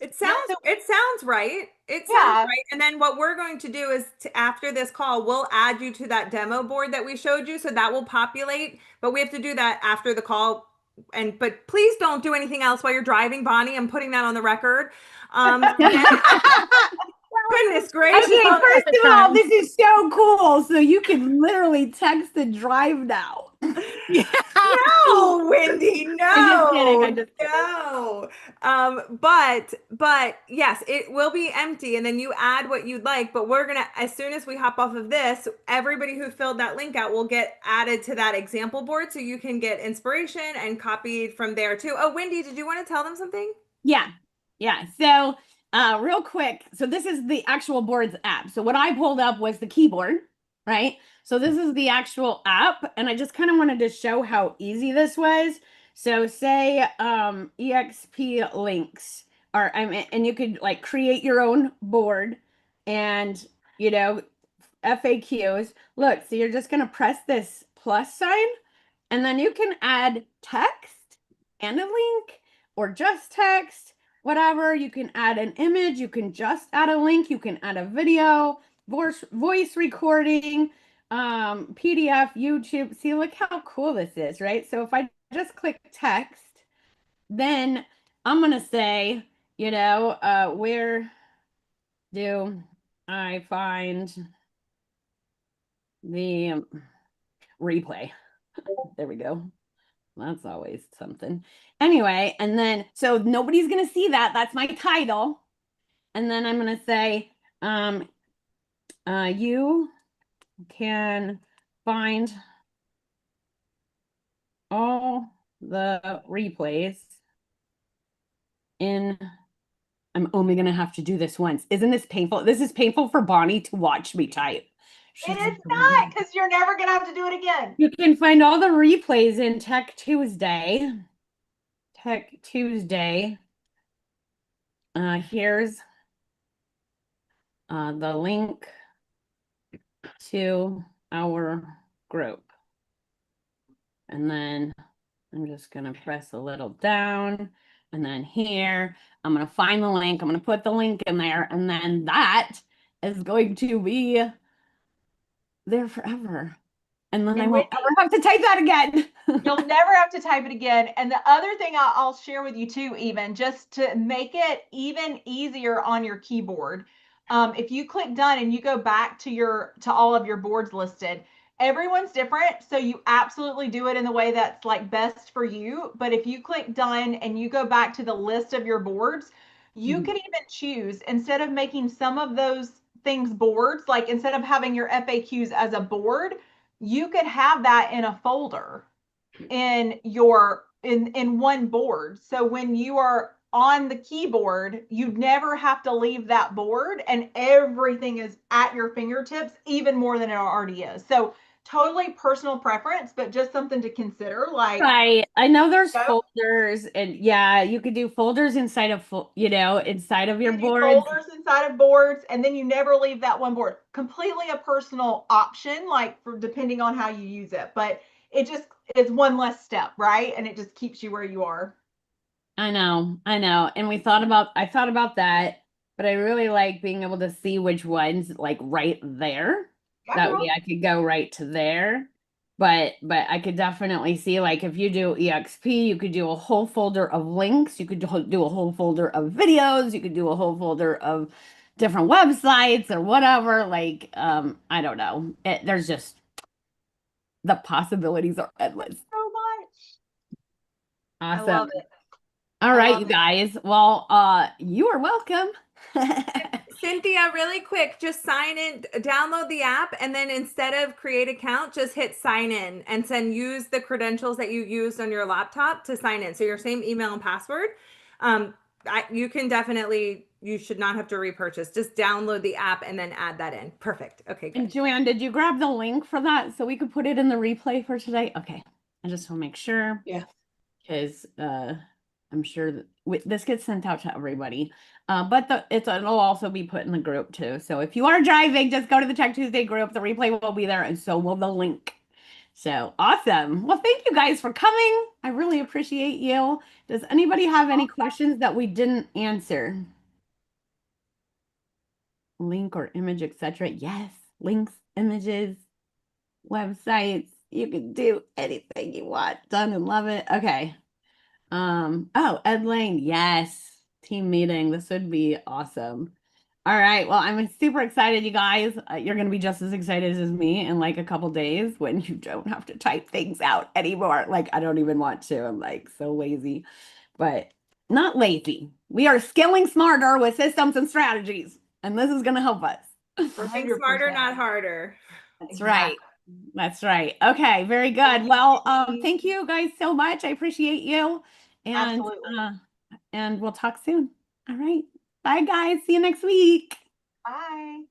it sounds right. It sounds Yeah. right. And then what we're going to do is after this call, we'll add you to that demo board that we showed you. So that will populate, but we have to do that after the call. But please don't do anything else while you're driving, Bonnie. I'm putting that on the record. Goodness gracious. Okay, first of all, this is so cool. So you can literally text the drive now. No, Wendy, no. I'm just kidding. No. But yes, it will be empty, and then you add what you'd like. But we're gonna, as soon as we hop off of this, everybody who filled that link out will get added to that example board, so you can get inspiration and copied from there too. Oh, Wendy, did you want to tell them something? Yeah. So real quick, so this is the actual boards app. So what I pulled up was the keyboard, right? So this is the actual app, and I just kind of wanted to show how easy this was. So say EXP links are, and you could like create your own board, and FAQs. Look, so you're just gonna press this plus sign, and then you can add text and a link, or just text, whatever. You can add an image, you can just add a link, you can add a video, voice recording, PDF, YouTube. See, look how cool this is, right? So if I just click text, then I'm gonna say, where do I find the replay? There we go. That's always something. Anyway, and then, so nobody's going to see that. That's my title. And then I'm going to say, you can find all the replays in. I'm only going to have to do this once. Isn't this painful? This is painful for Bonnie to watch me type. It is not, because you're never going to have to do it again. You can find all the replays in Tech Tuesday. Tech Tuesday. Here's the link to our group. And then I'm just going to press a little down. And then here, I'm going to find the link. I'm going to put the link in there. And then that is going to be there forever. And then I won't ever have to type that again. You'll never have to type it again. And the other thing I'll share with you too, even just to make it even easier on your keyboard, if you click done and you go back to all of your boards listed, everyone's different. So you absolutely do it in the way that's like best for you. But if you click done and you go back to the list of your boards, you could even choose, instead of making some of those things boards, like instead of having your FAQs as a board, you could have that in a folder in one board. So when you are on the keyboard, you never have to leave that board, and everything is at your fingertips, even more than it already is. So totally personal preference, but just something to consider. Like, right. I know there's folders, and yeah, you could do folders inside of, inside of your boards. Folders inside of boards, and then you never leave that one board. Completely a personal option, like for depending on how you use it, but it just is one less step, right? And it just keeps you where you are. I know. And I thought about that, but I really like being able to see which ones like right there. That way I could go right to there. But I could definitely see, like, if you do EXP, you could do a whole folder of links. You could do a whole folder of videos. You could do a whole folder of different websites or whatever. Like, I don't know. There's just, the possibilities are endless. So much. Awesome. I love it. All right, you guys. Well, you are welcome. Cynthia, really quick, just sign in, download the app, and then instead of create account, just hit sign in and then use the credentials that you used on your laptop to sign in. So your same email and password. You should not have to repurchase. Just download the app and then add that in. Perfect. Okay, good. And Joanne, did you grab the link for that so we could put it in the replay for today? Okay. I just want to make sure. Yeah. Because I'm sure that this gets sent out to everybody. But it'll also be put in the group too. So if you are driving, just go to the Tech Tuesday group. The replay will be there, and so will the link. So awesome. Well, thank you guys for coming. I really appreciate you. Does anybody have any questions that we didn't answer? Link or image, etc. Yes, links, images, websites. You can do anything you want. Done and love it. Okay. Oh, Ed Lane. Yes. Team meeting. This would be awesome. All right. Well, I'm super excited, you guys. You're going to be just as excited as me in like a couple days when you don't have to type things out anymore. Like, I don't even want to. I'm like so lazy, but not lazy. We are skilling smarter with systems and strategies, and this is going to help us. Working smarter, not harder. That's right. That's right. Okay, very good. Well, thank you guys so much. I appreciate you. And and we'll talk soon. All right. Bye guys. See you next week. Bye.